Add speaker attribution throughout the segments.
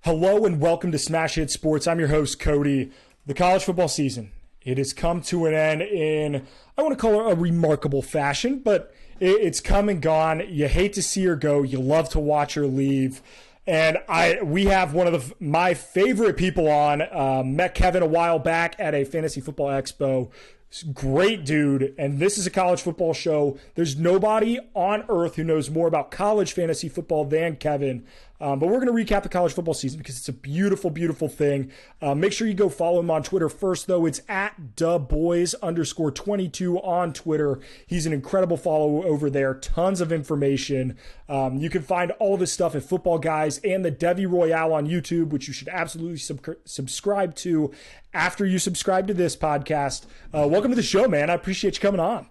Speaker 1: Hello and welcome to Smash Hit Sports. I'm your host, Cody. The college football season, it has come to an end in, I want to call it a remarkable fashion, but it's come and gone. You hate to see her go. You love to watch her leave. And we have one of my favorite people on. Met Kevin a while back at a fantasy football expo. Great dude, and this is a college football show. There's nobody on earth who knows more about college fantasy football than Kevin. But we're going to recap the college football season because it's a beautiful, beautiful thing. Make sure you go follow him on Twitter first, though. It's at @DuBoys_22 on Twitter. He's an incredible follow over there. Tons of information. You can find all of his stuff at Football Guys and the Devi Royale on YouTube, which you should absolutely subscribe to after you subscribe to this podcast. Welcome to the show, man. I appreciate you coming on.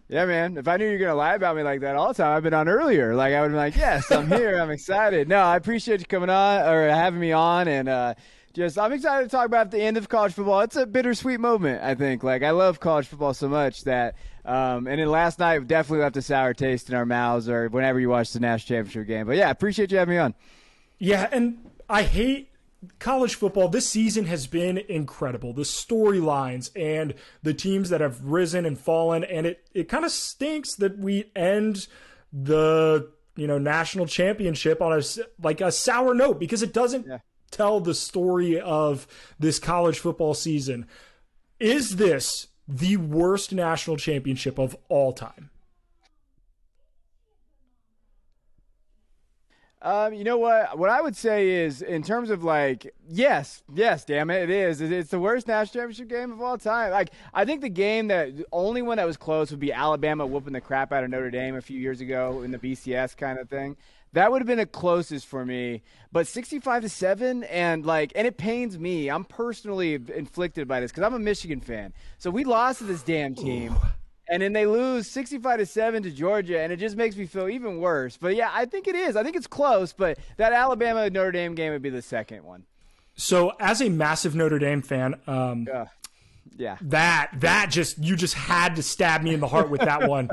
Speaker 2: Yeah, man. If I knew you were going to lie about me like that all the time, I've been on earlier. Like, I would be like, yes, I'm here. I'm excited. No, I appreciate you coming on or having me on. And I'm excited to talk about the end of college football. It's a bittersweet moment, I think. Like, I love college football so much that and then last night definitely left a sour taste in our mouths or whenever you watch the national championship game. But, yeah, I appreciate you having me on.
Speaker 1: Yeah, and I hate college football. This season has been incredible. The storylines and the teams that have risen and fallen, and it kind of stinks that we end the national championship on a sour note because it doesn't tell the story of this college football season. Is this the worst national championship of all time?
Speaker 2: You know what? What I would say is, in terms of yes, damn it, it is. It's the worst national championship game of all time. Like, I think the only one that was close would be Alabama whooping the crap out of Notre Dame a few years ago in the BCS kind of thing. That would have been the closest for me. But 65-7, and it pains me. I'm personally inflicted by this because I'm a Michigan fan. So we lost to this damn team. Ooh. And then they lose 65-7 to Georgia, and it just makes me feel even worse. But, yeah, I think it is. I think it's close, but that Alabama-Notre Dame game would be the second one.
Speaker 1: So, as a massive Notre Dame fan,
Speaker 2: yeah,
Speaker 1: you just had to stab me in the heart with that one.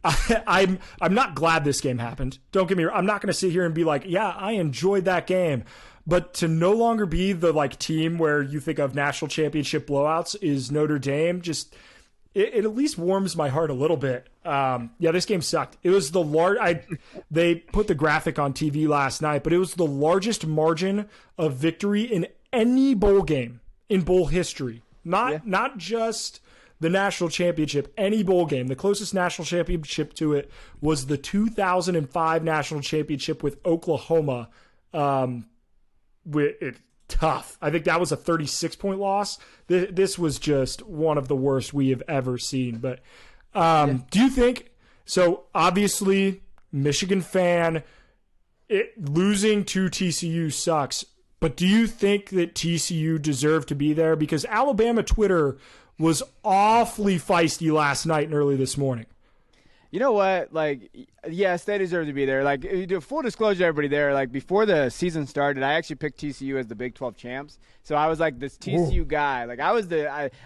Speaker 1: I'm not glad this game happened. Don't get me wrong. I'm not going to sit here and be like, yeah, I enjoyed that game. But to no longer be the team where you think of national championship blowouts is Notre Dame. Just It at least warms my heart a little bit. This game sucked. It was they put the graphic on TV last night, but it was the largest margin of victory in any bowl game in bowl history. Not just the national championship, any bowl game. The closest national championship to it was the 2005 national championship with Oklahoma. Tough. I think that was a 36-point loss. This was just one of the worst we have ever seen. But do you think – so obviously Michigan fan, losing to TCU sucks. But do you think that TCU deserved to be there? Because Alabama Twitter was awfully feisty last night and early this morning.
Speaker 2: You know what? Yes, they deserve to be there. Full disclosure, everybody there. Before the season started, I actually picked TCU as the Big 12 champs. So I was this TCU guy. I was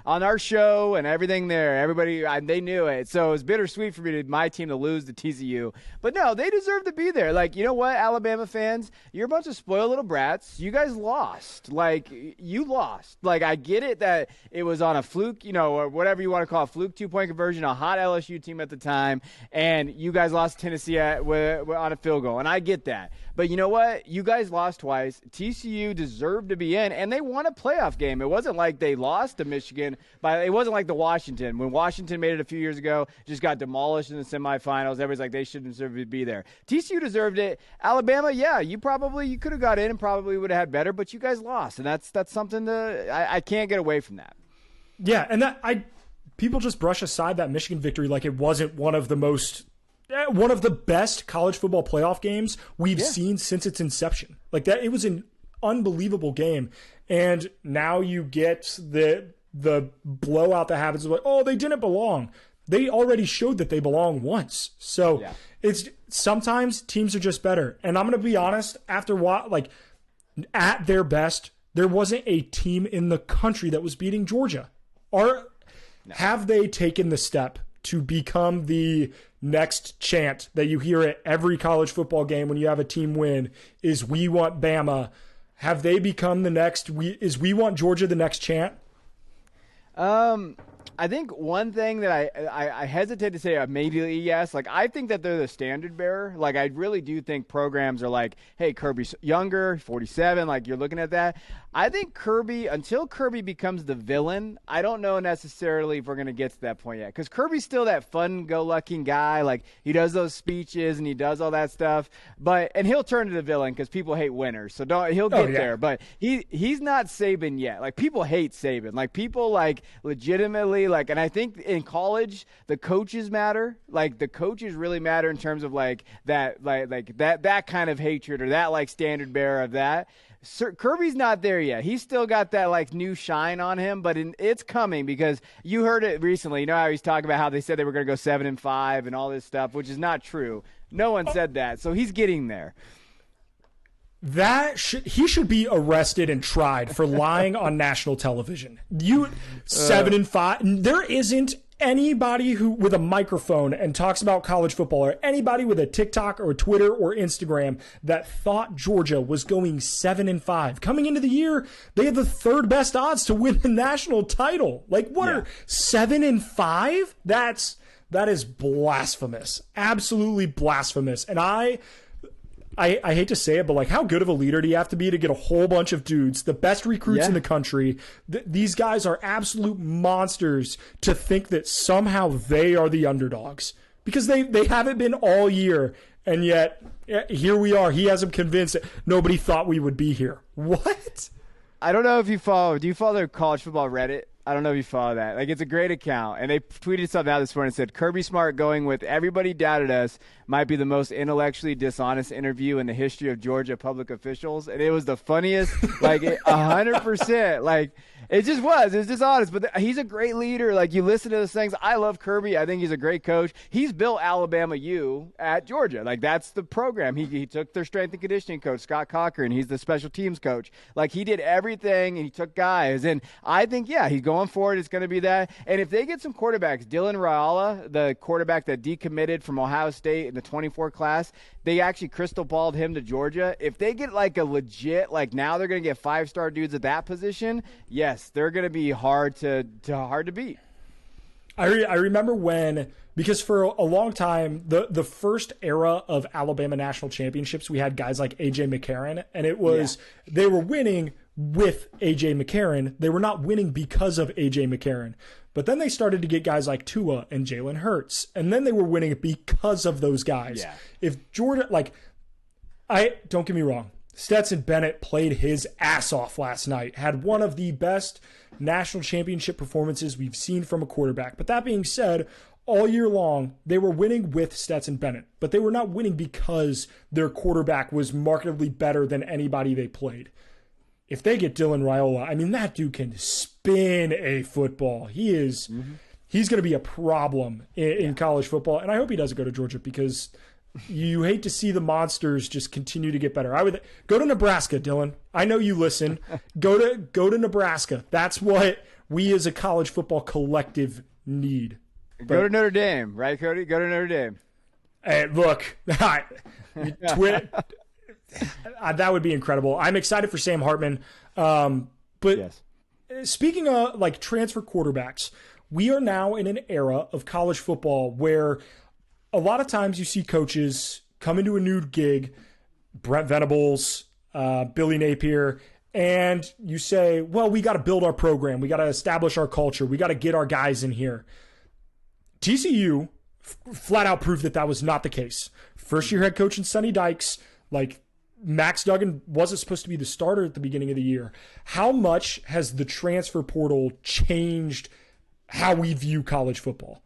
Speaker 2: on our show and everything there. Everybody, they knew it. So it was bittersweet for me my team to lose to TCU. But no, they deserve to be there. You know what, Alabama fans? You're a bunch of spoiled little brats. You guys lost. You lost. I get it that it was on a fluke, or whatever you want to call it, fluke 2-point conversion, a hot LSU team at the time. And you guys lost Tennessee on a field goal, and I get that. But you know what? You guys lost twice. TCU deserved to be in, and they won a playoff game. It wasn't like they lost to Michigan, but it wasn't like the Washington. When Washington made it a few years ago, just got demolished in the semifinals. Everybody's like, they shouldn't deserve to be there. TCU deserved it. Alabama, yeah, you could have got in and probably would have had better, but you guys lost, and that's something I can't get away from that.
Speaker 1: Yeah, and people just brush aside that Michigan victory like it wasn't one of the best college football playoff games we've seen since its inception. It was an unbelievable game. And now you get the blowout that happens. They didn't belong. They already showed that they belong once. So it's sometimes teams are just better. And I'm going to be honest, after what, at their best, there wasn't a team in the country that was beating Georgia. Have they taken the step to become the next chant that you hear at every college football game when you have a team win is "We want Bama"? Have they become the next? We Want Georgia the next chant?
Speaker 2: I think one thing that I hesitate to say immediately yes. Like, I think that they're the standard bearer. Like, I really do think programs are like, hey, Kirby's younger, 47, like, you're looking at that. I think Kirby, until Kirby becomes the villain, I don't know necessarily if we're going to get to that point yet. Because Kirby's still that fun-go-lucky guy. Like, he does those speeches and he does all that stuff. And he'll turn to the villain because people hate winners. So he'll get there. But he's not Saban yet. Like, people hate Saban. Like, people, like, legitimately, like, and I think in college, the coaches matter. Like, the coaches really matter in terms of, like, that kind of hatred or that, like, standard bearer of that. Kirby's not there yet. He's still got that, like, new shine on him, but it's coming because you heard it recently. You know how he's talking about how they said they were going to go 7-5 and all this stuff, which is not true. No one said that, so he's getting there.
Speaker 1: He should be arrested and tried for lying on national television. 7-5. There isn't anybody who with a microphone and talks about college football, or anybody with a TikTok or Twitter or Instagram that thought Georgia was going 7-5. Coming into the year, they had the third best odds to win the national title. Like, what are 7-5? That is blasphemous. Absolutely blasphemous. And I hate to say it, but, like, how good of a leader do you have to be to get a whole bunch of dudes, the best recruits in the country? These guys are absolute monsters to think that somehow they are the underdogs, because they haven't been all year, and yet here we are. He has them convinced that nobody thought we would be here. What?
Speaker 2: I don't know if you follow. Do you follow their college football Reddit? I don't know if you follow that. Like, it's a great account. And they tweeted something out this morning and said, Kirby Smart going with everybody doubted us might be the most intellectually dishonest interview in the history of Georgia public officials. And it was the funniest, like, 100%. Like, it just was. It was just honest. But he's a great leader. Like, you listen to those things. I love Kirby. I think he's a great coach. He's built Alabama U at Georgia. Like, that's the program. He took their strength and conditioning coach, Scott Cochran. He's the special teams coach. Like, he did everything, and he took guys. And I think, he's going forward. It's going to be that. And if they get some quarterbacks, Dylan Raiola, the quarterback that decommitted from Ohio State in the 24 class, they actually crystal balled him to Georgia. If they get, like, a legit, like, now they're going to get 5-star dudes at that position, yes, they're going to be hard to beat.
Speaker 1: I remember when, because for a long time, the first era of Alabama national championships, we had guys like A.J. McCarron, and it was they were winning with A.J. McCarron. They were not winning because of A.J. McCarron. But then they started to get guys like Tua and Jalen Hurts, and then they were winning because of those guys. Yeah. If Jordan, like, don't get me wrong, Stetson Bennett played his ass off last night, had one of the best national championship performances we've seen from a quarterback. But that being said, all year long, they were winning with Stetson Bennett, but they were not winning because their quarterback was markedly better than anybody they played. If they get Dylan Raiola, I mean, that dude can spin a football. He's going to be a problem in college football, and I hope he doesn't go to Georgia, because you hate to see the monsters just continue to get better. I would go to Nebraska, Dylan. I know you listen. Go to Nebraska. That's what we as a college football collective need.
Speaker 2: Go to Notre Dame, right, Cody? Go to Notre Dame.
Speaker 1: Hey, look, that would be incredible. I'm excited for Sam Hartman. But speaking of, like, transfer quarterbacks, we are now in an era of college football where a lot of times you see coaches come into a new gig, Brent Venables, Billy Napier, and you say, well, we got to build our program. We got to establish our culture. We got to get our guys in here. TCU flat out proved that was not the case. First year head coach in Sonny Dykes, like, Max Duggan wasn't supposed to be the starter at the beginning of the year. How much has the transfer portal changed how we view college football?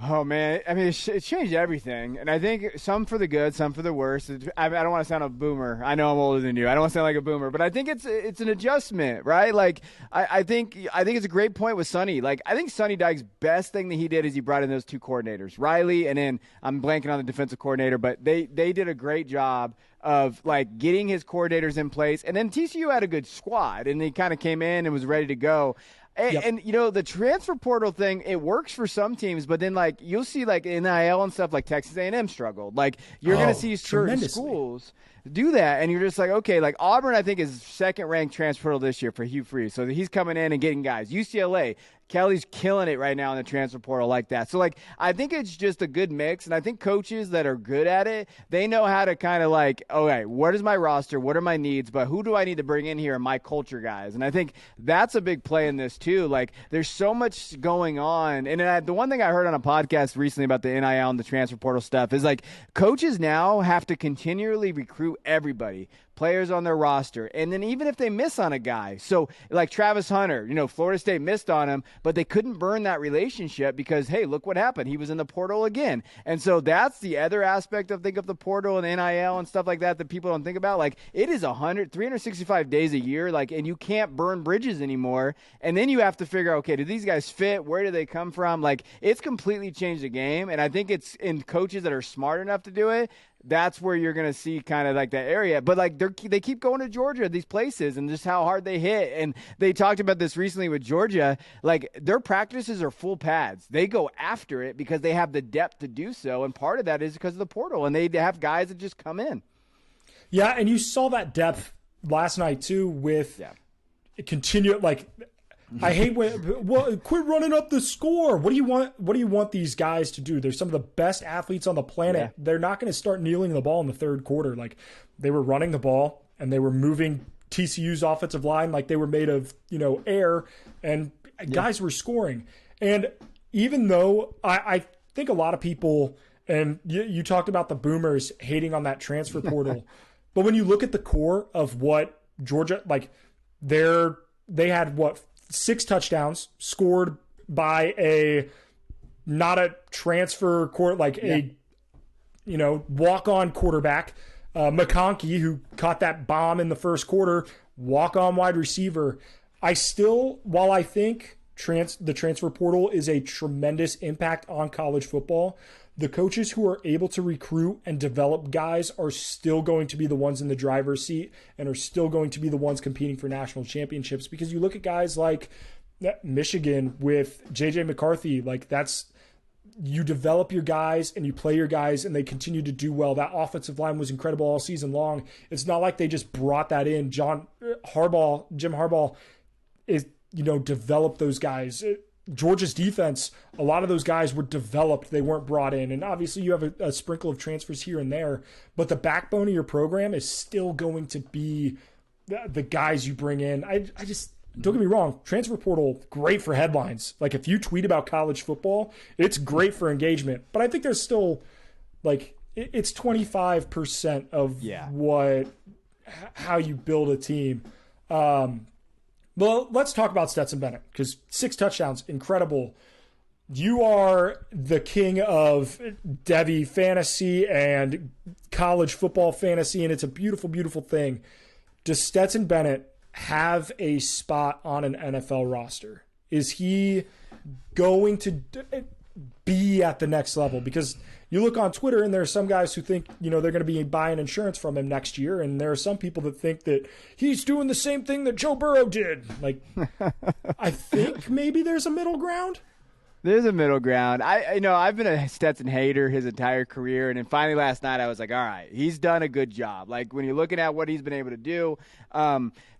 Speaker 2: Oh, man. I mean, it changed everything. And I think some for the good, some for the worse. I don't want to sound a boomer. I know I'm older than you. I don't want to sound like a boomer. But I think it's an adjustment, right? Like, I think it's a great point with Sonny. Like, I think Sonny Dykes' best thing that he did is he brought in those two coordinators, Riley, and then I'm blanking on the defensive coordinator. But they did a great job of, like, getting his coordinators in place. And then TCU had a good squad, and he kind of came in and was ready to go. And you know, the transfer portal thing, it works for some teams, but then, like, you'll see, like, NIL and stuff, like Texas A&M struggled. Like, you're going to see certain schools do that, and you're just like, okay, like Auburn, I think is second-ranked transfer portal this year for Hugh Freeze, so he's coming in and getting guys. UCLA, Kelly's killing it right now in the transfer portal like that. So, like, I think it's just a good mix, and I think coaches that are good at it, they know how to kind of like, okay, what is my roster? What are my needs? But who do I need to bring in here? My culture guys. And I think that's a big play in this, too. Like, there's so much going on. And the one thing I heard on a podcast recently about the NIL and the transfer portal stuff is, like, coaches now have to continually recruit everybody, players on their roster. And then even if they miss on a guy, so like Travis Hunter, Florida State missed on him, but they couldn't burn that relationship because, hey, look what happened. He was in the portal again. And so that's the other aspect of the portal and NIL and stuff like that people don't think about. Like, it is 365 days a year, like, and you can't burn bridges anymore. And then you have to figure out, okay, do these guys fit? Where do they come from? Like, it's completely changed the game. And I think it's in coaches that are smart enough to do it. That's where you're going to see kind of like that area. But like they keep going to Georgia, these places, and just how hard they hit. And they talked about this recently with Georgia. Like, their practices are full pads. They go after it because they have the depth to do so. And part of that is because of the portal. And they have guys that just come in.
Speaker 1: Yeah, and you saw that depth last night too with continue like I hate when quit running up the score. What do you want? What do you want these guys to do? They're some of the best athletes on the planet. Yeah. They're not going to start kneeling the ball in the third quarter. Like, they were running the ball and they were moving TCU's offensive line like they were made of air, and guys were scoring. And even though I think a lot of people, and you talked about the boomers hating on that transfer portal, but when you look at the core of what Georgia, like, they had 6 touchdowns scored by not a transfer court, like a walk-on quarterback, McConkey, who caught that bomb in the first quarter, walk-on wide receiver. While I think the transfer portal is a tremendous impact on college football, the coaches who are able to recruit and develop guys are still going to be the ones in the driver's seat and are still going to be the ones competing for national championships. Because you look at guys like Michigan with J.J. McCarthy, like, you develop your guys and you play your guys and they continue to do well. That offensive line was incredible all season long. It's not like they just brought that in. Jim Harbaugh is, developed those guys. Georgia's defense, a lot of those guys were developed. They weren't brought in. And obviously you have a sprinkle of transfers here and there, but the backbone of your program is still going to be the guys you bring in. I just, don't get me wrong, transfer portal, great for headlines. Like, if you tweet about college football, it's great for engagement. But I think there's still, like, it's 25% of how you build a team. Well, let's talk about Stetson Bennett, because 6 touchdowns, incredible. You are the king of Devy fantasy and college football fantasy, and it's a beautiful, beautiful thing. Does Stetson Bennett have a spot on an NFL roster? Is he going to be at the next level? Because you look on Twitter and there are some guys who think, they're going to be buying insurance from him next year. And there are some people that think that he's doing the same thing that Joe Burrow did. Like, I think maybe there's a middle ground.
Speaker 2: There's a middle ground. I've been a Stetson hater his entire career, and then finally last night I was like, all right, he's done a good job. Like, when you're looking at what he's been able to do,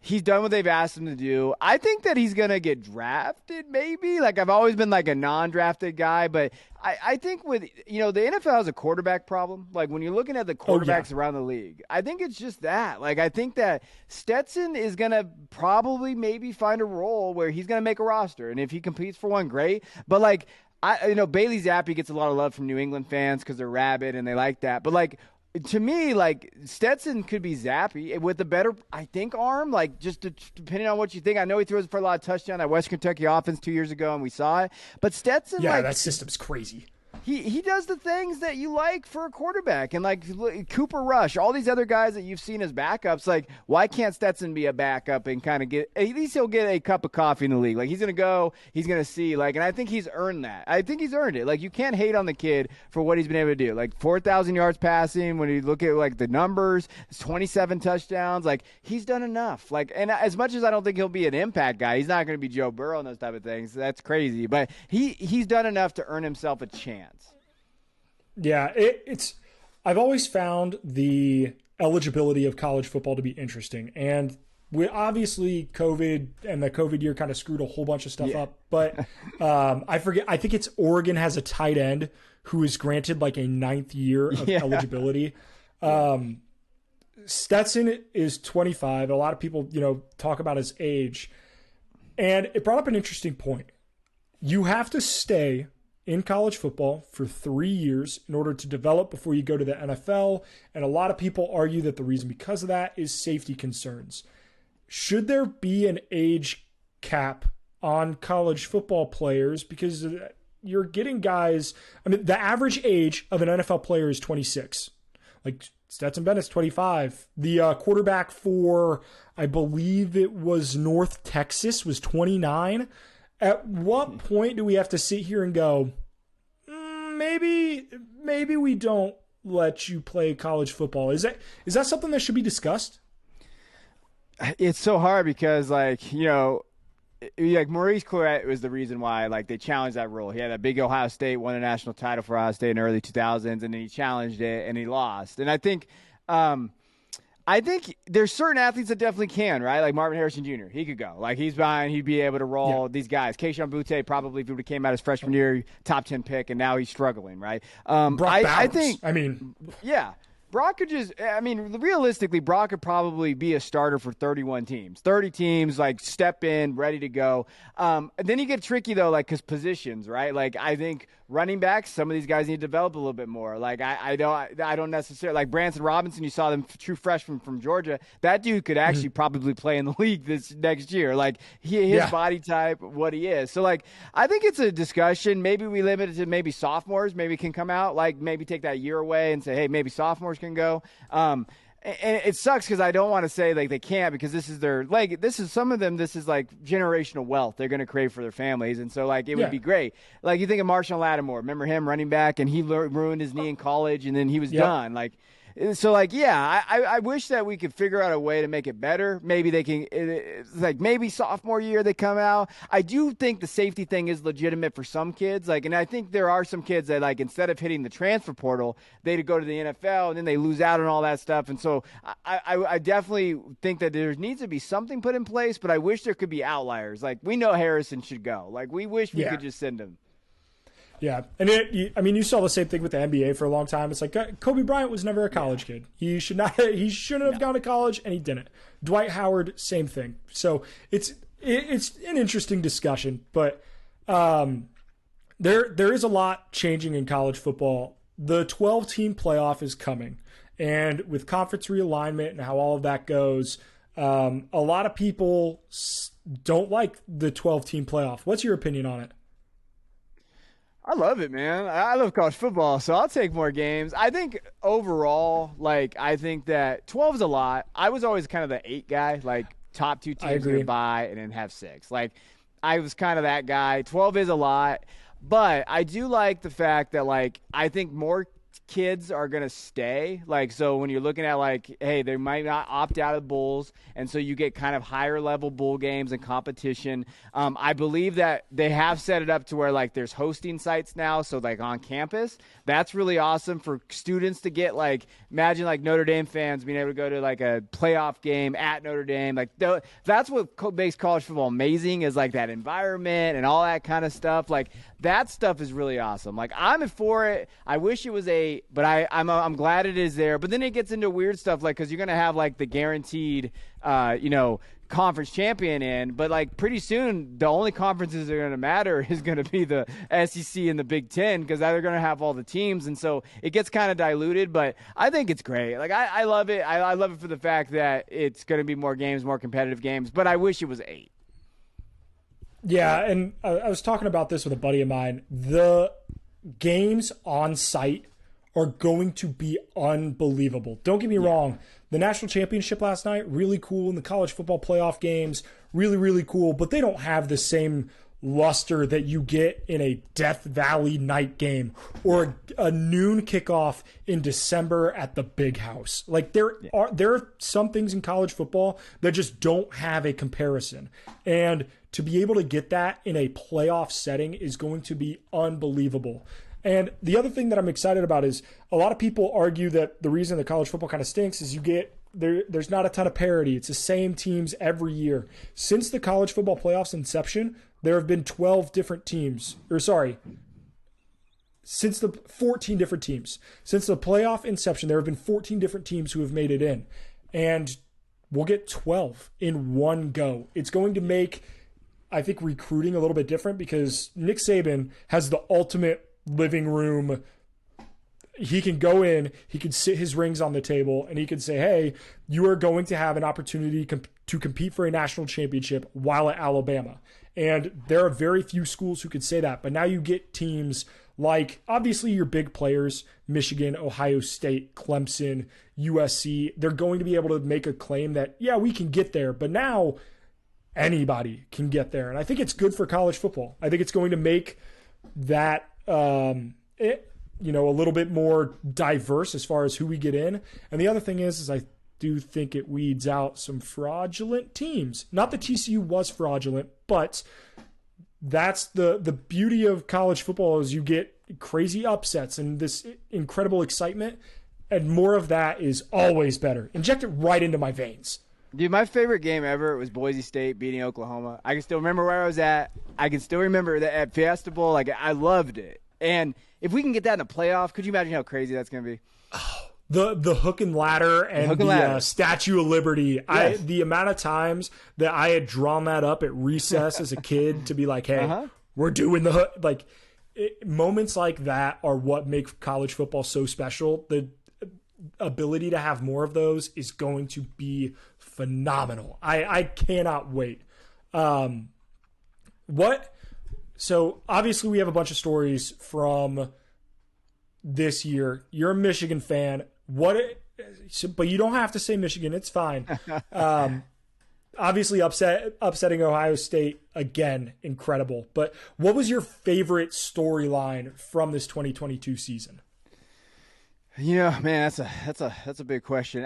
Speaker 2: he's done what they've asked him to do. I think that he's going to get drafted maybe. Like, I've always been like a non-drafted guy, but I think with, the NFL has a quarterback problem. Like, when you're looking at the quarterbacks around the league, I think it's just that. Like, I think that Stetson is going to probably maybe find a role where he's going to make a roster. And if he competes for one, great. But, like, Bailey Zappi gets a lot of love from New England fans because they're rabid and they like that. But, like, to me, like, Stetson could be Zappi with a better, I think, arm. Like, just depending on what you think. I know he throws for a lot of touchdowns at West Kentucky offense 2 years ago, and we saw it. But Stetson,
Speaker 1: that system's crazy.
Speaker 2: He does the things that you like for a quarterback. And, like, Cooper Rush, all these other guys that you've seen as backups, like, why can't Stetson be a backup and kind of get – at least he'll get a cup of coffee in the league. Like, he's going to go, he's going to see. Like, and I think he's earned that. I think he's earned it. Like, you can't hate on the kid for what he's been able to do. Like, 4,000 yards passing, when you look at, like, the numbers, 27 touchdowns. Like, he's done enough. Like, and as much as I don't think he'll be an impact guy, he's not going to be Joe Burrow and those type of things. That's crazy. But he's done enough to earn himself a chance.
Speaker 1: Yeah, it's. I've always found eligibility of college football to be interesting. And obviously COVID and the COVID year kind of screwed a whole bunch of stuff up. But I think it's Oregon has a tight end who is granted like a 9th year of eligibility. Stetson is 25. A lot of people, talk about his age. And it brought up an interesting point. You have to stay in college football for 3 years in order to develop before you go to the NFL. And a lot of people argue that the reason because of that is safety concerns. Should there be an age cap on college football players? Because you're getting guys, the average age of an NFL player is 26. Like Stetson Bennett's 25. The quarterback for, I believe it was North Texas, was 29. At what point do we have to sit here and go, maybe we don't let you play college football? Is that something that should be discussed?
Speaker 2: It's so hard because, like Maurice Clarett was the reason why, like, they challenged that rule. He had a big Ohio State, won a national title for Ohio State in the early 2000s, and then he challenged it and he lost. And I think there's certain athletes that definitely can, right? Like Marvin Harrison Jr., he could go. Like, he'd be able to roll these guys. Keishawn Butte probably, if he would have came out his freshman year, top 10 pick, and now he's struggling, right? Brock could realistically, Brock could probably be a starter for 31 teams. 30 teams, like, step in, ready to go. Then you get tricky, though, like, because positions, right? Like, I think running backs, some of these guys need to develop a little bit more. Like, I don't necessarily – like, Branson Robinson, you saw them, true freshman from Georgia. That dude could actually probably play in the league this next year. Like, his body type, what he is. So, like, I think it's a discussion. Maybe we limit it to maybe sophomores maybe can come out. Like, maybe take that year away and say, hey, maybe sophomores can go. And it sucks because I don't want to say like they can't, because this is their, like, this is some of them, this is like generational wealth they're going to create for their families. And so, like, it would be great. Like, you think of Marshawn Lattimore, remember him, running back, and he ruined his knee in college and then he was done. Like, so, like, I wish that we could figure out a way to make it better. Maybe they can, like, maybe sophomore year they come out. I do think the safety thing is legitimate for some kids. Like, and I think there are some kids that, like, instead of hitting the transfer portal, they'd go to the NFL and then they lose out on all that stuff. And so I definitely think that there needs to be something put in place, but I wish there could be outliers. Like, we know Harrison should go. Like, we wish we could just send him.
Speaker 1: Yeah, and you saw the same thing with the NBA for a long time. It's like Kobe Bryant was never a college kid. He shouldn't have gone to college, and he didn't. Dwight Howard, same thing. So it's an interesting discussion, but there is a lot changing in college football. The 12-team playoff is coming, and with conference realignment and how all of that goes, a lot of people don't like the 12-team playoff. What's your opinion on it?
Speaker 2: I love it, man. I love college football, so I'll take more games. I think overall, like, I think that 12 is a lot. I was always kind of the 8 guy, like, top 2 teams to bye and then have 6. Like, I was kind of that guy. 12 is a lot, but I do like the fact that, like, I think more kids are going to stay. Like, so when you're looking at, like, hey, they might not opt out of bowls, and so you get kind of higher level bowl games and competition. I believe that they have set it up to where, like, there's hosting sites now, so, like, on campus. That's really awesome for students to get, like, imagine, like, Notre Dame fans being able to go to, like, a playoff game at Notre Dame. Like, that's what makes college football amazing, is, like, that environment and all that kind of stuff. Like, that stuff is really awesome. Like, I'm for it. I wish it was 8, but I'm glad it is there. But then it gets into weird stuff, like, because you're going to have, like, the guaranteed, conference champion in. But, like, pretty soon, the only conferences that are going to matter is going to be the SEC and the Big Ten, because they're going to have all the teams. And so it gets kind of diluted. But I think it's great. Like, I love it. I love it for the fact that it's going to be more games, more competitive games. But I wish it was 8.
Speaker 1: Yeah, and I was talking about this with a buddy of mine. The games on site are going to be unbelievable. Don't get me wrong. The national championship last night, really cool. And the college football playoff games, really, really cool. But they don't have the same luster that you get in a Death Valley night game or a noon kickoff in December at the Big House. Like, there are some things in college football that just don't have a comparison. And to be able to get that in a playoff setting is going to be unbelievable. And the other thing that I'm excited about is a lot of people argue that the reason that college football kind of stinks is there's not a ton of parity. It's the same teams every year. Since the college football playoffs inception, there have been 12 different teams. Since the 14 different teams. Since the playoff inception, there have been 14 different teams who have made it in. And we'll get 12 in one go. It's going to make, I think, recruiting a little bit different because Nick Saban has the ultimate living room. He can go in, he can sit his rings on the table, and he can say, hey, you are going to have an opportunity to compete for a national championship while at Alabama. And there are very few schools who could say that. But now you get teams like, obviously, your big players, Michigan, Ohio State, Clemson, USC, they're going to be able to make a claim that, yeah, we can get there. But now anybody can get there. And I think it's good for college football. I think it's going to make that a little bit more diverse as far as who we get in. And the other thing is I do think it weeds out some fraudulent teams. Not that TCU was fraudulent, but that's the beauty of college football is you get crazy upsets and this incredible excitement, and more of that is always better. Inject it right into my veins.
Speaker 2: Dude, my favorite game ever was Boise State beating Oklahoma. I can still remember where I was at. I can still remember that at Fiesta Bowl. Like, I loved it. And if we can get that in the playoff, could you imagine how crazy that's going to be?
Speaker 1: The hook and ladder and the Statue of Liberty. Yes. The amount of times that I had drawn that up at recess as a kid to be like, hey, we're doing the hook. Like, moments like that are what make college football so special. The ability to have more of those is going to be phenomenal. I cannot wait. So obviously we have a bunch of stories from this year. You're a Michigan fan. But you don't have to say Michigan. It's fine. Obviously upsetting Ohio State again, incredible. But what was your favorite storyline from this 2022 season?
Speaker 2: Man, that's a big question.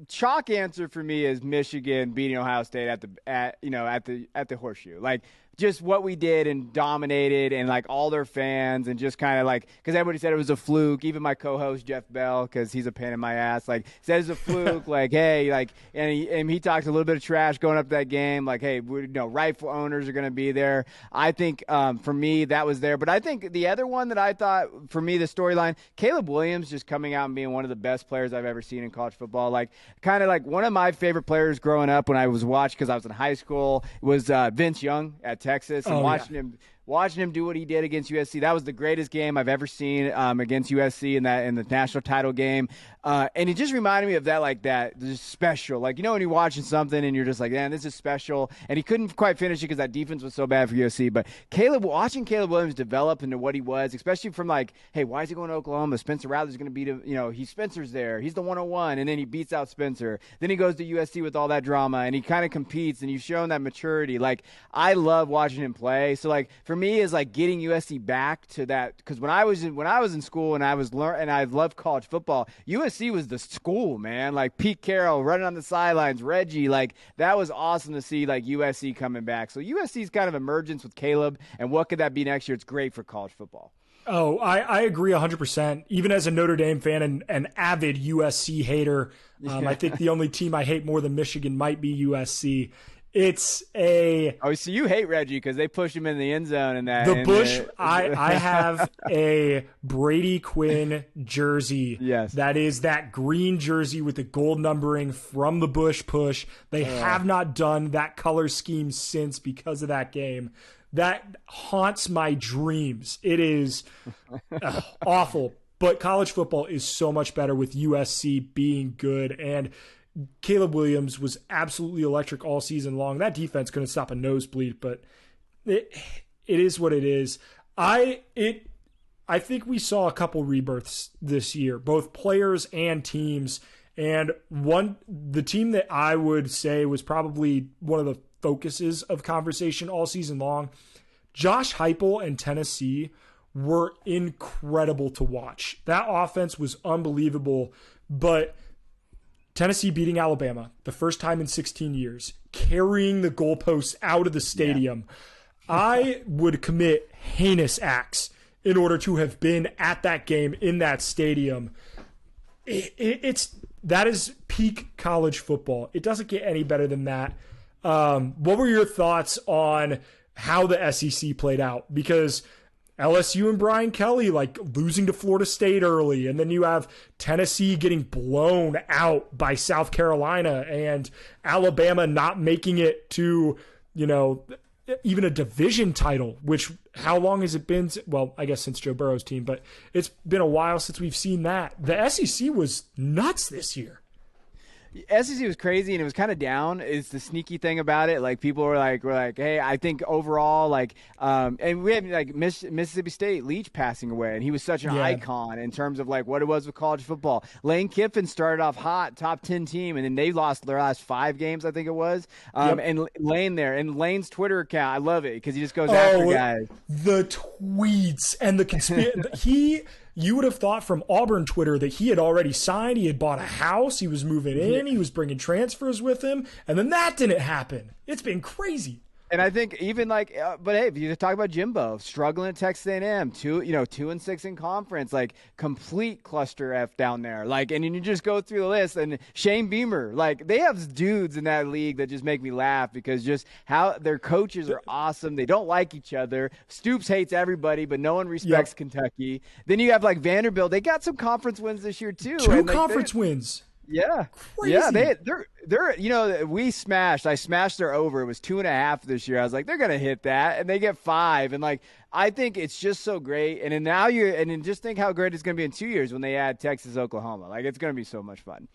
Speaker 2: Chalk answer for me is Michigan beating Ohio State at the Horseshoe. Like, just what we did and dominated, and like all their fans, and just kind of like, because everybody said it was a fluke. Even my co-host Jeff Bell, because he's a pain in my ass, like said it's a fluke. Like, hey, like, and he talked a little bit of trash going up to that game. Like, hey, rightful owners are going to be there. I think for me that was there, but I think the other one that I thought for me the storyline, Caleb Williams just coming out and being one of the best players I've ever seen in college football. Like, kind of like one of my favorite players growing up when I was watching, because I was in high school, was Vince Young at Texas, and watching him do what he did against USC. That was the greatest game I've ever seen against USC in the national title game. And it just reminded me of that just special. Like, when you're watching something and you're just like, man, this is special. And he couldn't quite finish it because that defense was so bad for USC. But watching Caleb Williams develop into what he was, especially from like, hey, why is he going to Oklahoma? Spencer Rattler's going to beat him. Spencer's there. He's the 101. And then he beats out Spencer. Then he goes to USC with all that drama, and he kind of competes, and you've shown that maturity. Like, I love watching him play. So like, for me is like getting USC back to that, because when I was in school and I loved college football, USC was the school, man. Like Pete Carroll running on the sidelines, Reggie, like that was awesome to see, like USC coming back. So USC's kind of emergence with Caleb, and what could that be next year? It's great for college football.
Speaker 1: Oh, I agree 100%. Even as a Notre Dame fan and an avid USC hater, I think the only team I hate more than Michigan might be USC. So
Speaker 2: you hate Reggie because they pushed him in the end zone and that.
Speaker 1: I have a Brady Quinn jersey.
Speaker 2: Yes.
Speaker 1: That is that green jersey with the gold numbering from the Bush push. They have not done that color scheme since because of that game. That haunts my dreams. It is awful. But college football is so much better with USC being good, and Caleb Williams was absolutely electric all season long. That defense couldn't stop a nosebleed, but it is what it is. I think we saw a couple rebirths this year, both players and teams. And the team that I would say was probably one of the focuses of conversation all season long, Josh Heupel and Tennessee were incredible to watch. That offense was unbelievable, but Tennessee beating Alabama, the first time in 16 years, carrying the goalposts out of the stadium. I would commit heinous acts in order to have been at that game in that stadium. That is peak college football. It doesn't get any better than that. What were your thoughts on how the SEC played out? Because LSU and Brian Kelly like losing to Florida State early, and then you have Tennessee getting blown out by South Carolina, and Alabama not making it to, even a division title, which how long has it been? Well, I guess since Joe Burrow's team, but it's been a while since we've seen that. The SEC was nuts this year.
Speaker 2: SEC was crazy, and it was kind of down. It's the sneaky thing about it. Like, people were like, hey, I think overall, and we had like Mississippi State Leach passing away, and he was such an icon in terms of like what it was with college football. Lane Kiffin started off hot, top 10 team, and then they lost their last 5 games, I think it was. And Lane there, and Lane's Twitter account, I love it because he just goes after guys.
Speaker 1: The tweets and the conspiracy. You would have thought from Auburn Twitter that he had already signed. He had bought a house. He was moving in. He was bringing transfers with him. And then that didn't happen. It's been crazy.
Speaker 2: And I think even but hey, if you just talk about Jimbo struggling at Texas A&M, 2-6 in conference, like complete cluster F down there. Like, and you just go through the list, and Shane Beamer, like they have dudes in that league that just make me laugh because just how their coaches are awesome. They don't like each other. Stoops hates everybody, but no one respects Kentucky. Then you have like Vanderbilt. They got some conference wins this year too.
Speaker 1: 2 conference wins.
Speaker 2: Yeah.
Speaker 1: Crazy.
Speaker 2: Yeah, they're we smashed. I smashed their over. It was 2.5 this year. I was like, they're gonna hit that, and they get 5. And like, I think it's just so great. And then then just think how great it's gonna be in 2 years when they add Texas, Oklahoma. Like, it's gonna be so much fun.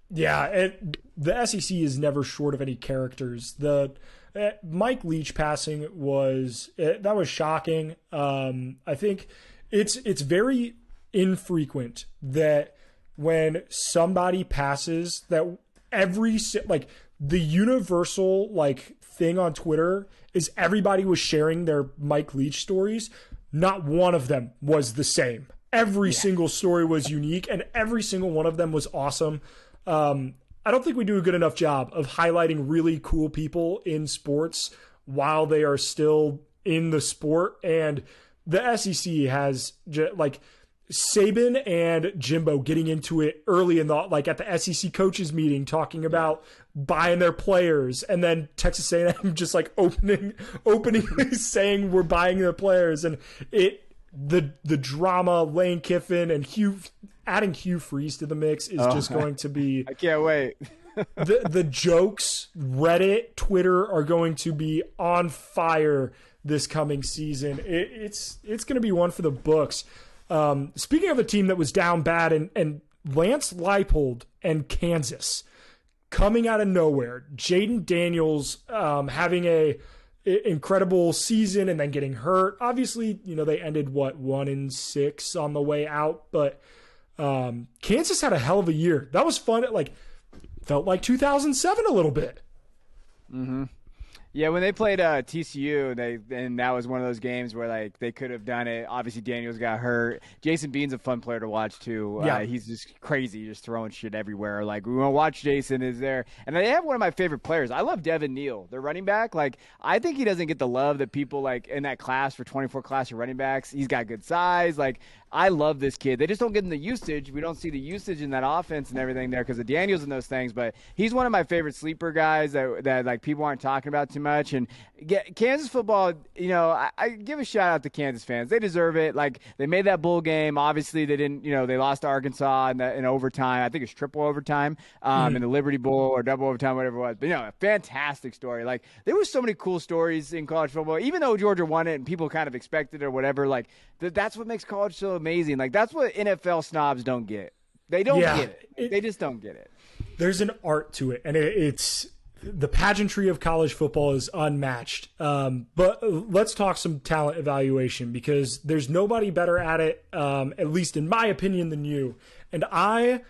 Speaker 1: Yeah, the SEC is never short of any characters. The Mike Leach passing was shocking. I think it's very infrequent that when somebody passes, that the universal thing on Twitter is everybody was sharing their Mike Leach stories. Not one of them was the same. Every single story was unique, and every single one of them was awesome. I don't think we do a good enough job of highlighting really cool people in sports while they are still in the sport. And the SEC has Saban and Jimbo getting into it early in at the SEC coaches meeting, talking about buying their players, and then Texas A&M just openingly saying we're buying their players, and the drama, Lane Kiffin and adding Hugh Freeze to the mix is just going to be.
Speaker 2: I can't wait.
Speaker 1: the jokes, Reddit, Twitter are going to be on fire this coming season. It's going to be one for the books. Speaking of a team that was down bad, and Lance Leipold and Kansas coming out of nowhere, Jaden Daniels having a incredible season and then getting hurt. Obviously, they ended 1-6 on the way out, but Kansas had a hell of a year. That was fun. It felt like 2007 a little bit.
Speaker 2: Mm-hmm. Yeah, when they played TCU, and that was one of those games where they could have done it. Obviously, Daniels got hurt. Jason Bean's a fun player to watch too.
Speaker 1: Yeah.
Speaker 2: He's just crazy, just throwing shit everywhere. We want to watch Jason is there, and they have one of my favorite players. I love Devin Neal, their running back. I think he doesn't get the love that people in that class for 24 class of running backs. He's got good size. I love this kid. They just don't get him the usage. We don't see the usage in that offense and everything there because of Daniels and those things. But he's one of my favorite sleeper guys that people aren't talking about too much. And Kansas football, I give a shout out to Kansas fans. They deserve it. They made that bowl game. Obviously, they didn't. They lost to Arkansas in overtime. I think it's triple overtime in the Liberty Bowl or double overtime, whatever it was. But a fantastic story. There were so many cool stories in college football. Even though Georgia won it and people kind of expected it or whatever, that's what makes college so amazing. That's what NFL snobs don't get. They don't get it. They just don't get it.
Speaker 1: There's an art to it, and it's the pageantry of college football is unmatched. But let's talk some talent evaluation, because there's nobody better at it, at least in my opinion, than you. And I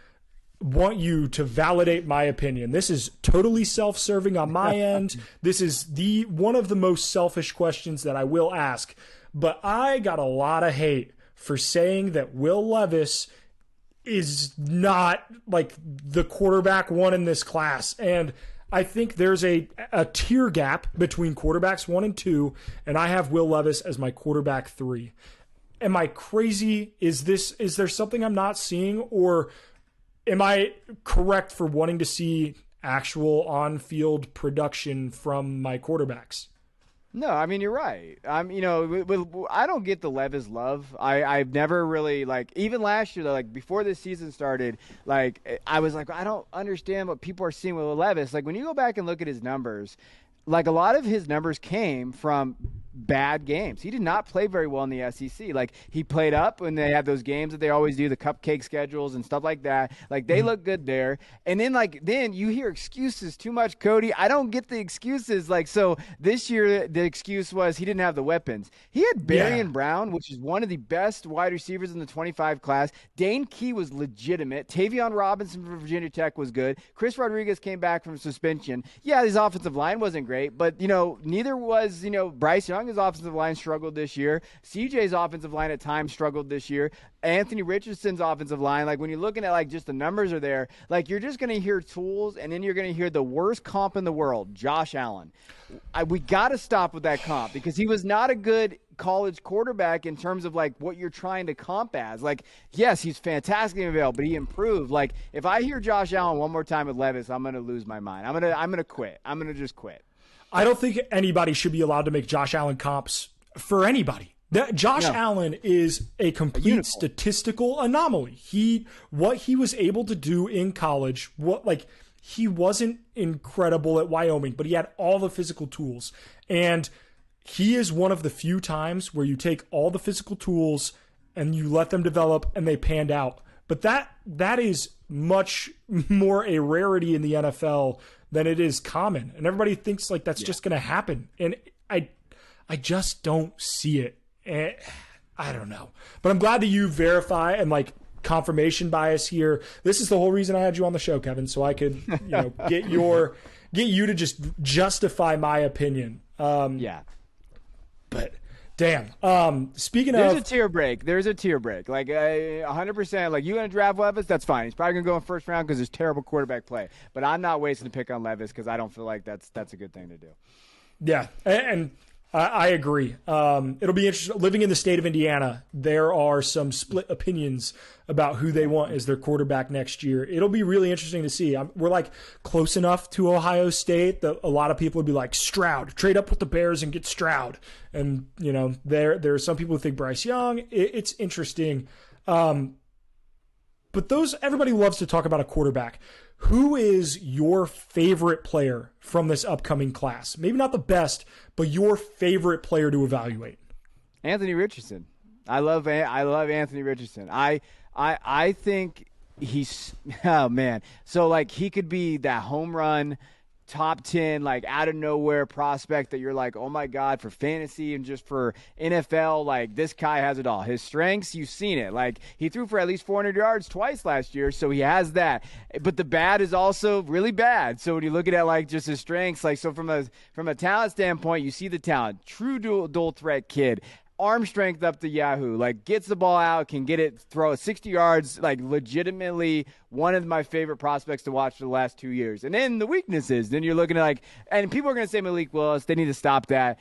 Speaker 1: want you to validate my opinion. This is totally self-serving on my end. This is one of the most selfish questions that I will ask. But I got a lot of hate for saying that Will Levis is not the quarterback one in this class. And I think there's a tier gap between quarterbacks 1 and 2, and I have Will Levis as my quarterback 3. Am I crazy? Is there something I'm not seeing, or am I correct for wanting to see actual on-field production from my quarterbacks?
Speaker 2: No, I mean, you're right. I don't get the Levis love. I've never really, like, even last year, though, like, before this season started, like, I was like, I don't understand what people are seeing with Levis. Like, when you go back and look at his numbers, like, a lot of his numbers came from bad games. He did not play very well in the SEC. Like, he played up when they had those games that they always do, the cupcake schedules and stuff like that. Like, they look good there. And then you hear excuses too much, Cody. I don't get the excuses. Like, so this year the excuse was he didn't have the weapons. He had Barian Brown, which is one of the best wide receivers in the 25 class. Dane Key was legitimate. Tavion Robinson from Virginia Tech was good. Chris Rodriguez came back from suspension. Yeah, his offensive line wasn't great, but, neither was, Bryce Young. His offensive line struggled this year. CJ's offensive line at times struggled this year. Anthony Richardson's offensive line, like, when you're looking at, like, just the numbers are there, like, you're just going to hear tools, and then you're going to hear the worst comp in the world, Josh Allen. We got to stop with that comp because he was not a good college quarterback in terms of, like, what you're trying to comp as. Like, yes, he's fantastically available, but he improved. Like, if I hear Josh Allen one more time with Levis, I'm going to lose my mind. I'm going to quit. I'm going to just quit.
Speaker 1: I don't think anybody should be allowed to make Josh Allen comps for anybody. Josh Allen is a complete statistical anomaly. What he was able to do in college, he wasn't incredible at Wyoming, but he had all the physical tools. And he is one of the few times where you take all the physical tools and you let them develop and they panned out. But that is much more a rarity in the NFL than it is common. And everybody thinks like that's just going to happen. And I just don't see it. I don't know. But I'm glad that you verify and, like, confirmation bias here. This is the whole reason I had you on the show, Kevin, so I could, get you to just justify my opinion. But damn. Speaking
Speaker 2: There's
Speaker 1: of,
Speaker 2: a tier break. There's a tier break. Like, 100%. Like, you going to draft Levis? That's fine. He's probably going to go in first round because there's terrible quarterback play. But I'm not wasting a pick on Levis because I don't feel like that's a good thing to do.
Speaker 1: Yeah, and I agree. It'll be interesting. Living in the state of Indiana, there are some split opinions about who they want as their quarterback next year. It'll be really interesting to see. We're, like, close enough to Ohio State that a lot of people would be like, Stroud, trade up with the Bears and get Stroud. And, there are some people who think Bryce Young. It's interesting. But everybody loves to talk about a quarterback. Who is your favorite player from this upcoming class? Maybe not the best, but your favorite player to evaluate.
Speaker 2: Anthony Richardson. I love Anthony Richardson. I think he's man. So, like, he could be that home run top 10, like, out of nowhere prospect that you're like, oh my God, for fantasy and just for NFL, like, this guy has it all. His strengths, you've seen it. Like, he threw for at least 400 yards twice last year, so he has that. But the bad is also really bad. So when you look at it, like, just his strengths, like, so from a talent standpoint, you see the talent. True dual threat kid. Arm strength up to Yahoo, like, gets the ball out, can get it, throw it 60 yards, like, legitimately one of my favorite prospects to watch for the last 2 years. And then the weaknesses, then you're looking at, like, and people are going to say Malik Willis, they need to stop that.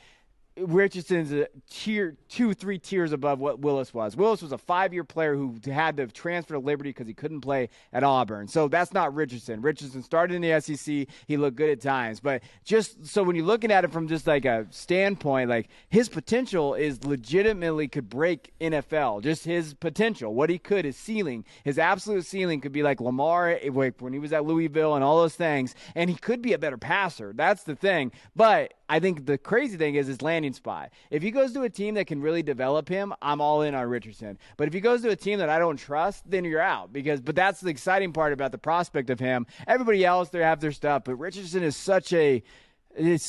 Speaker 2: Richardson's a tier 2-3 tiers above what Willis was. Willis was a 5-year player who had to transfer to Liberty because he couldn't play at Auburn. So that's not Richardson. Richardson started in the SEC. He looked good at times. But just so when you're looking at it from just like a standpoint, like, his potential is legitimately could break NFL. Just his potential, what he could, his ceiling, his absolute ceiling could be like Lamar when he was at Louisville and all those things. And he could be a better passer. That's the thing. But I think the crazy thing is his landing spot. If he goes to a team that can really develop him, I'm all in on Richardson. But if he goes to a team that I don't trust, then you're out. But that's the exciting part about the prospect of him. Everybody else, they have their stuff, but Richardson is it's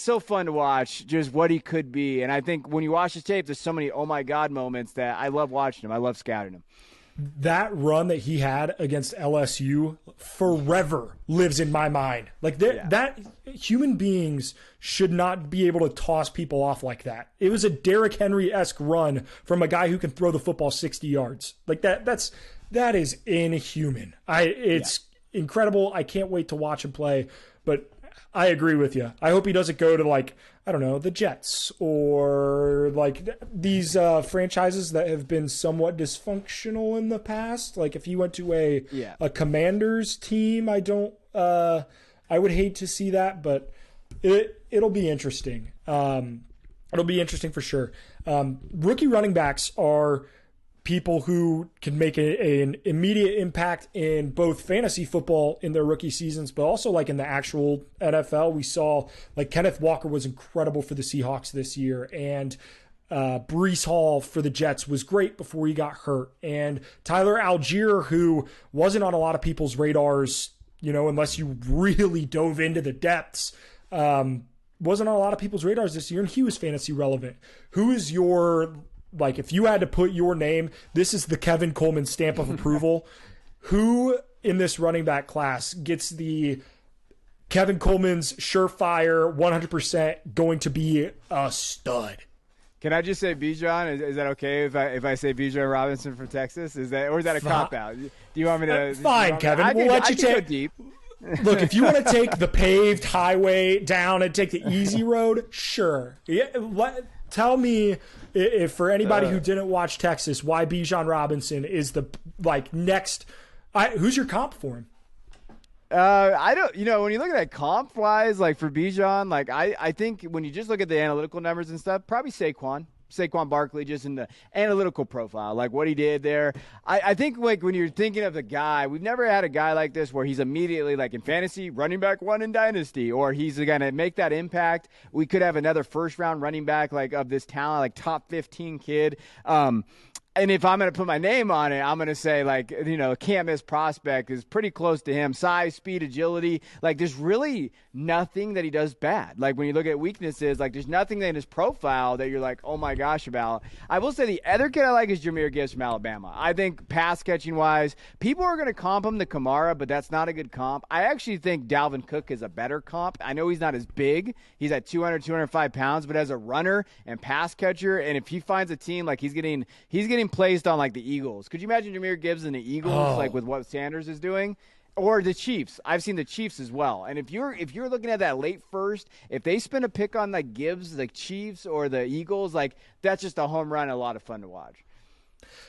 Speaker 2: so fun to watch just what he could be. And I think when you watch his tape, there's so many oh my God moments that I love watching him. I love scouting him.
Speaker 1: That run that he had against LSU forever lives in my mind. Like, that human beings should not be able to toss people off like that. It was a Derrick Henry-esque run from a guy who can throw the football 60 yards. Like, that is inhuman. incredible. I can't wait to watch him play. But I agree with you. I hope he doesn't go to, like, I don't know, the Jets or like these franchises that have been somewhat dysfunctional in the past. Like if he went to a Commanders team, I would hate to see that, but it'll be interesting. It'll be interesting for sure. Rookie running backs are people who can make an immediate impact in both fantasy football in their rookie seasons, but also like in the actual NFL. We saw like Kenneth Walker was incredible for the Seahawks this year, and Breece Hall for the Jets was great before he got hurt. And Tyler Algier, who wasn't on a lot of people's radars, unless you really dove into the depths, wasn't on a lot of people's radars this year, and he was fantasy relevant. Who is your, like, if you had to put your name, this is the Kevin Coleman stamp of approval. Who in this running back class gets the Kevin Coleman's surefire 100% going to be a stud?
Speaker 2: Can I just say Bijan? Is that okay if I say Bijan Robinson from Texas? Or is that a cop out? Do you want me to?
Speaker 1: Fine, Kevin. We'll let you take
Speaker 2: deep.
Speaker 1: Look, if you want to take the paved highway down and take the easy road, sure. Yeah, tell me, if for anybody who didn't watch Texas, why Bijan Robinson is the next. Who's your comp for him?
Speaker 2: I don't. When you look at that comp wise, like for Bijan, I think when you just look at the analytical numbers and stuff, probably Saquon Barkley, just in the analytical profile, like what he did there. I think like when you're thinking of the guy, we've never had a guy like this where he's immediately like in fantasy running back 1 in dynasty, or he's going to make that impact. We could have another first round running back like of this talent, like top 15 kid. And if I'm going to put my name on it, I'm going to say, like, can't miss prospect is pretty close to him. Size, speed, agility. Like, there's really nothing that he does bad. Like, when you look at weaknesses, like, there's nothing in his profile that you're like, oh, my gosh, about. I will say the other kid I like is Jahmyr Gibbs from Alabama. I think pass-catching-wise, people are going to comp him to Kamara, but that's not a good comp. I actually think Dalvin Cook is a better comp. I know he's not as big. He's at 205 pounds, but as a runner and pass catcher, and if he finds a team, like, he's getting placed on like the Eagles. Could you imagine Jahmyr Gibbs and the Eagles, like with what Sanders is doing, or the Chiefs? I've seen the Chiefs as well. And if you're looking at that late first, if they spend a pick on like Gibbs, like Chiefs or the Eagles, like that's just a home run and a lot of fun to watch.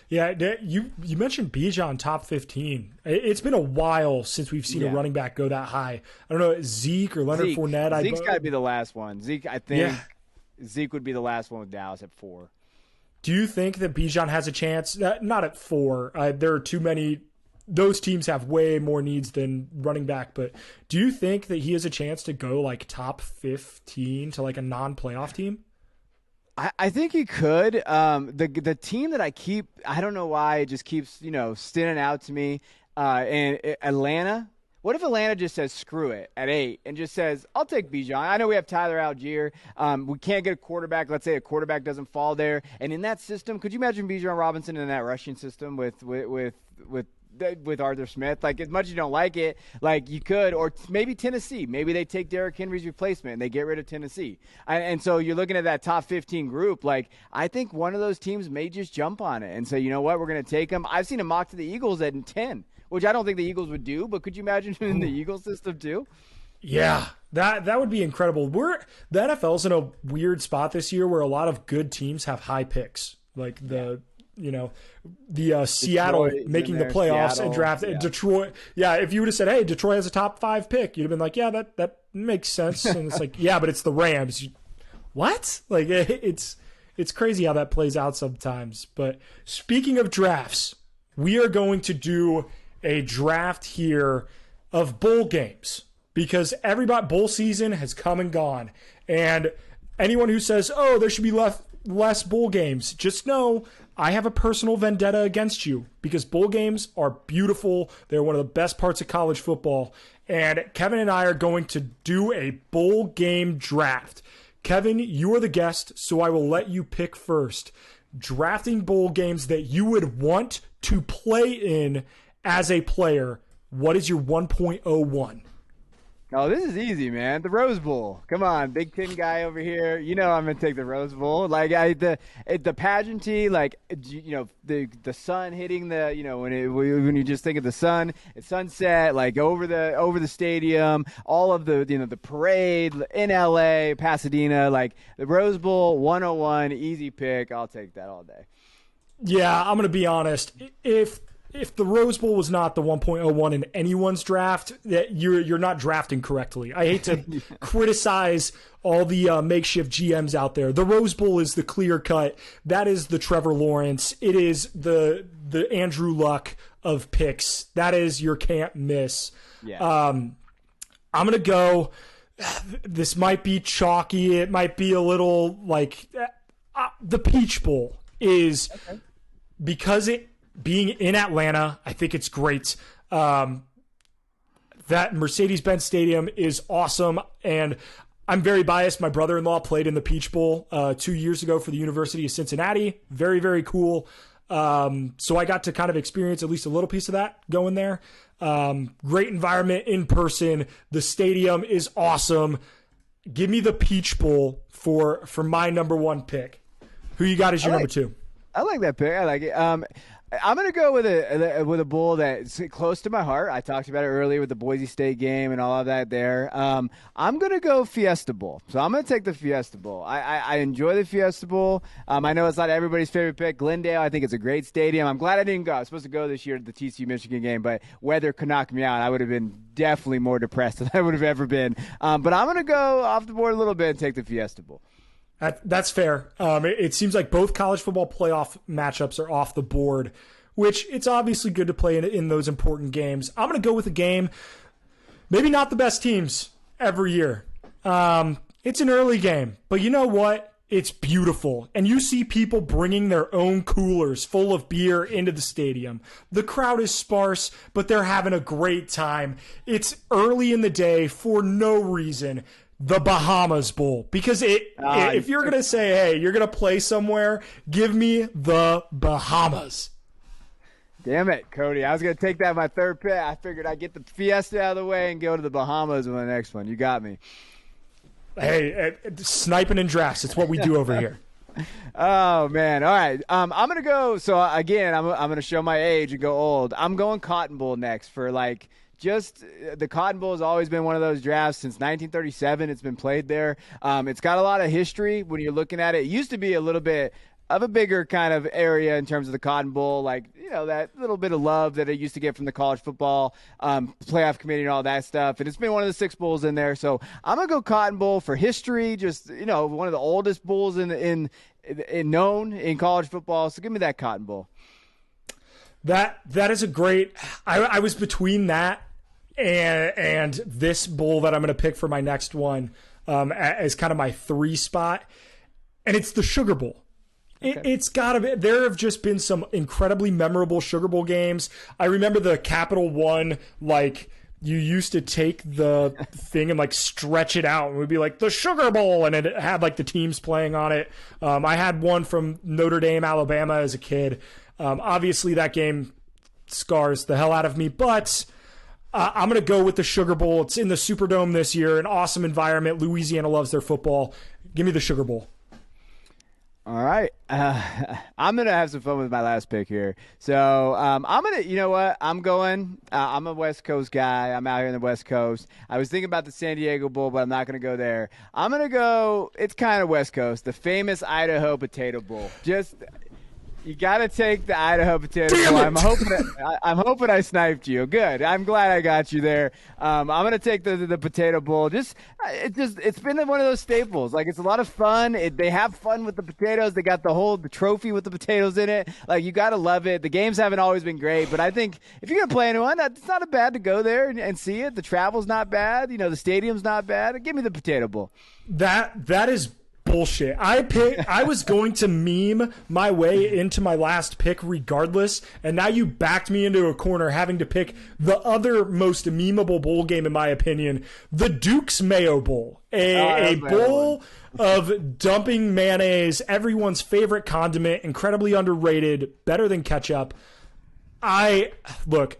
Speaker 1: Yeah, you mentioned Bijan top 15. It's been a while since we've seen a running back go that high. I don't know, Zeke or Leonard Fournette.
Speaker 2: Zeke's got to be the last one. Zeke, I think Zeke would be the last one with Dallas at 4.
Speaker 1: Do you think that Bijan has a chance? Not at 4. There are too many. Those teams have way more needs than running back. But do you think that he has a chance to go like top 15 to like a non-playoff team?
Speaker 2: I think he could. The team that I don't know why it just keeps standing out to me. And Atlanta. What if Atlanta just says screw it at 8 and just says, I'll take Bijan. I know we have Tyler Algier. We can't get a quarterback. Let's say a quarterback doesn't fall there. And in that system, could you imagine Bijan Robinson in that rushing system with Arthur Smith? Like, as much as you don't like it, like you could, or maybe Tennessee. Maybe they take Derrick Henry's replacement and they get rid of Tennessee. And so you're looking at that top 15 group. Like, I think one of those teams may just jump on it and say, you know what, we're going to take him. I've seen him mock to the Eagles at 10. Which I don't think the Eagles would do, but could you imagine him in the Eagles system too?
Speaker 1: Yeah, that would be incredible. The NFL's in a weird spot this year where a lot of good teams have high picks, like the Seattle making the playoffs and drafting Detroit. Yeah, if you would have said, "Hey, Detroit has a top 5 pick," you'd have been like, "Yeah, that makes sense." And it's like, "Yeah, but it's the Rams." What? Like it's crazy how that plays out sometimes. But speaking of drafts, we are going to do a draft here of bowl games because bowl season has come and gone. And anyone who says, oh, there should be less bowl games, just know I have a personal vendetta against you because bowl games are beautiful. They're one of the best parts of college football. And Kevin and I are going to do a bowl game draft. Kevin, you are the guest, so I will let you pick first. Drafting bowl games that you would want to play in as a player, what is your 1.01?
Speaker 2: Oh, this is easy, man. The Rose Bowl. Come on, Big Ten guy over here. You know I'm gonna take the Rose Bowl. Like the pageantry, like the sun hitting the when you just think of the sun, it's sunset, like over the stadium, all of the the parade in LA, Pasadena, like the Rose Bowl 101, easy pick. I'll take that all day.
Speaker 1: Yeah, I'm gonna be honest. If the Rose Bowl was not the 1.01 in anyone's draft, that you're not drafting correctly. I hate to criticize all the makeshift GMs out there. The Rose Bowl is the clear cut. That is the Trevor Lawrence. It is the Andrew Luck of picks. That is your can't miss.
Speaker 2: Yeah.
Speaker 1: I'm gonna go. This might be chalky. It might be a little like the Peach Bowl is because it. Being in Atlanta, I think it's great. That Mercedes-Benz Stadium is awesome, and I'm very biased. My brother-in-law played in the Peach Bowl 2 years ago for the University of Cincinnati. Very, very cool. So I got to kind of experience at least a little piece of that going there. Great environment in person. The stadium is awesome. Give me the Peach Bowl for my number one pick. Who you got as your number two?
Speaker 2: I like that pick. I like it. I'm going to go with a bowl that's close to my heart. I talked about it earlier with the Boise State game and all of that there. I'm going to go Fiesta Bowl. So I'm going to take the Fiesta Bowl. I enjoy the Fiesta Bowl. I know it's not everybody's favorite pick. Glendale, I think it's a great stadium. I'm glad I didn't go. I was supposed to go this year to the TCU Michigan game, but weather could knock me out. I would have been definitely more depressed than I would have ever been. But I'm going to go off the board a little bit and take the Fiesta Bowl.
Speaker 1: That's fair. It seems like both college football playoff matchups are off the board, which it's obviously good to play in those important games. I'm going to go with a game, maybe not the best teams every year. It's an early game, but you know what? It's beautiful. And you see people bringing their own coolers full of beer into the stadium. The crowd is sparse, but they're having a great time. It's early in the day for no reason. The Bahamas Bowl, because if you're going to say, hey, you're going to play somewhere, give me the Bahamas.
Speaker 2: Damn it, Cody. I was going to take that my third pick. I figured I'd get the Fiesta out of the way and go to the Bahamas in the next one. You got me.
Speaker 1: Hey, sniping in drafts. It's what we do over here.
Speaker 2: Oh, man. All right. I'm going to go. So, again, I'm going to show my age and go old. I'm going Cotton Bowl next for just the Cotton Bowl has always been one of those drafts since 1937. It's been played there. It's got a lot of history when you're looking at it. It used to be a little bit of a bigger kind of area in terms of the Cotton Bowl, that little bit of love that it used to get from the college football playoff committee and all that stuff. And it's been one of the 6 bowls in there. So I'm going to go Cotton Bowl for history, just, one of the oldest bowls in known in college football. So give me that Cotton Bowl.
Speaker 1: That is a great – I was between that and this bowl that I'm going to pick for my next one as kind of my 3 spot, and it's the Sugar Bowl. Okay. It's got to be. There have just been some incredibly memorable Sugar Bowl games. I remember the Capital One, you used to take the thing and stretch it out and it would be like the Sugar Bowl, and it had the teams playing on it. I had one from Notre Dame, Alabama as a kid. Obviously that game scars the hell out of me, but I'm going to go with the Sugar Bowl. It's in the Superdome this year, an awesome environment. Louisiana loves their football. Give me the Sugar Bowl.
Speaker 2: All right. I'm going to have some fun with my last pick here. So I'm going to, you know what? I'm going, I'm a West Coast guy. I'm out here in the West Coast. I was thinking about the San Diego Bowl, but I'm not going to go there. I'm going to go, it's kind of West Coast, the famous Idaho Potato Bowl. You got to take the Idaho Potato Bowl. I'm hoping I sniped you. Good. I'm glad I got you there. I'm going to take the Potato Bowl. It's been one of those staples. It's a lot of fun. They have fun with the potatoes. They got the trophy with the potatoes in it. You got to love it. The games haven't always been great, but I think if you're going to play anyone, it's not bad to go there and see it. The travel's not bad. The stadium's not bad. Give me the Potato Bowl.
Speaker 1: That is bullshit. I was going to meme my way into my last pick regardless, and now you backed me into a corner having to pick the other most memeable bowl game in my opinion, the Duke's Mayo Bowl. A bowl of dumping mayonnaise, everyone's favorite condiment, incredibly underrated, better than ketchup. Look,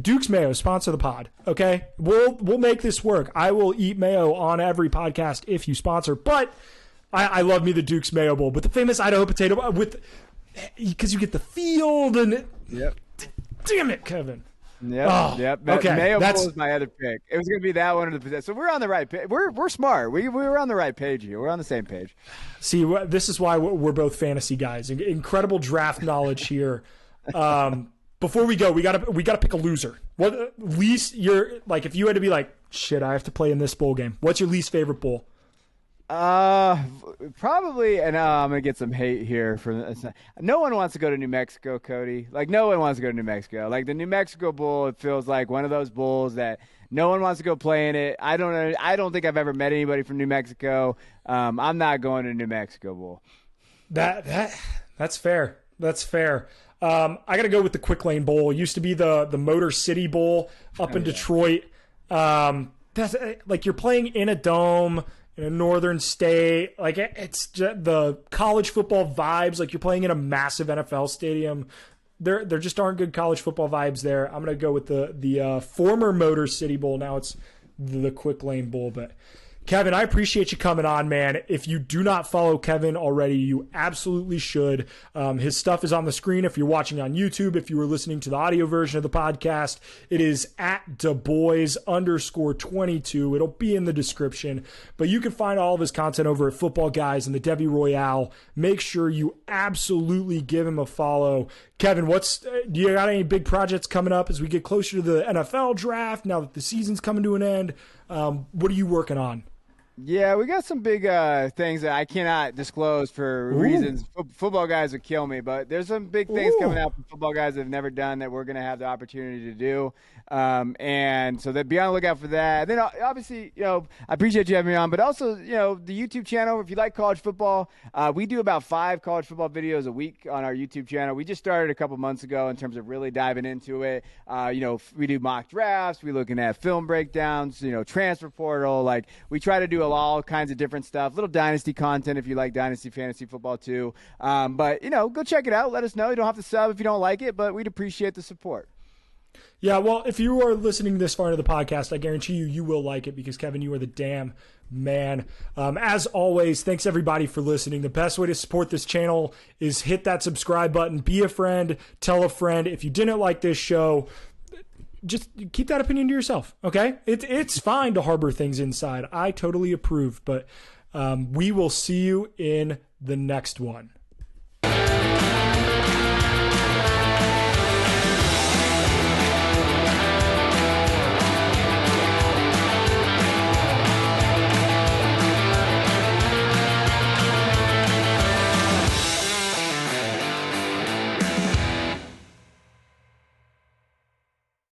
Speaker 1: Duke's Mayo, sponsor the pod. Okay, we'll make this work. I will eat mayo on every podcast if you sponsor. But I love me the Duke's Mayo Bowl, with the famous Idaho potato because you get the field and.
Speaker 2: Yep.
Speaker 1: Damn it, Kevin.
Speaker 2: Yep.
Speaker 1: Okay,
Speaker 2: Mayo Bowl is my other pick. It was going to be that one or the. So we're on the right page. We're smart. We're on the right page here. We're on the same page.
Speaker 1: See, this is why we're both fantasy guys. Incredible draft knowledge here. Before we go, we gotta pick a loser. What least you're like? If you had to be like, shit, I have to play in this bowl game. What's your least favorite bowl?
Speaker 2: Probably, and I'm gonna get some hate here no one wants to go to New Mexico, Cody. Like, no one wants to go to New Mexico. Like, the New Mexico Bowl, it feels like one of those bowls that no one wants to go play in it. I don't think I've ever met anybody from New Mexico. I'm not going to New Mexico Bowl.
Speaker 1: That's fair. That's fair. I got to go with the Quick Lane Bowl. It used to be the Motor City Bowl up in Detroit. That's like you're playing in a dome in a northern state. Like, it's just the college football vibes. Like, you're playing in a massive NFL stadium. There just aren't good college football vibes there. I'm gonna go with the former Motor City Bowl. Now it's the Quick Lane Bowl. But Kevin, I appreciate you coming on, man. If you do not follow Kevin already, you absolutely should. His stuff is on the screen if you're watching on YouTube. If you were listening to the audio version of the podcast, it is at DuBois_22. It'll be in the description. But you can find all of his content over at Football Guys and the Debbie Royale. Make sure you absolutely give him a follow. Kevin, do you got any big projects coming up as we get closer to the NFL draft, now that the season's coming to an end? What are you working on?
Speaker 2: Yeah, we got some big things that I cannot disclose for reasons. Football Guys would kill me, but there's some big things coming out from Football Guys that have never done that we're going to have the opportunity to do. And so be on the lookout for that. And then obviously, I appreciate you having me on, but also, the YouTube channel, if you like college football, we do about 5 college football videos a week on our YouTube channel. We just started a couple months ago in terms of really diving into it. We do mock drafts. We're looking at film breakdowns, transfer portal. Like, we try to do all kinds of different stuff, little dynasty content if you like dynasty fantasy football too. But go check it out. Let us know. You don't have to sub if you don't like it, but we'd appreciate the support.
Speaker 1: Yeah, well, if you are listening this far into the podcast, I guarantee you will like it because, Kevin, you are the damn man. As always, thanks everybody for listening. The best way to support this channel is hit that subscribe button, be a friend, tell a friend. If you didn't like this show, just keep that opinion to yourself, okay? It's fine to harbor things inside. I totally approve, but we will see you in the next one.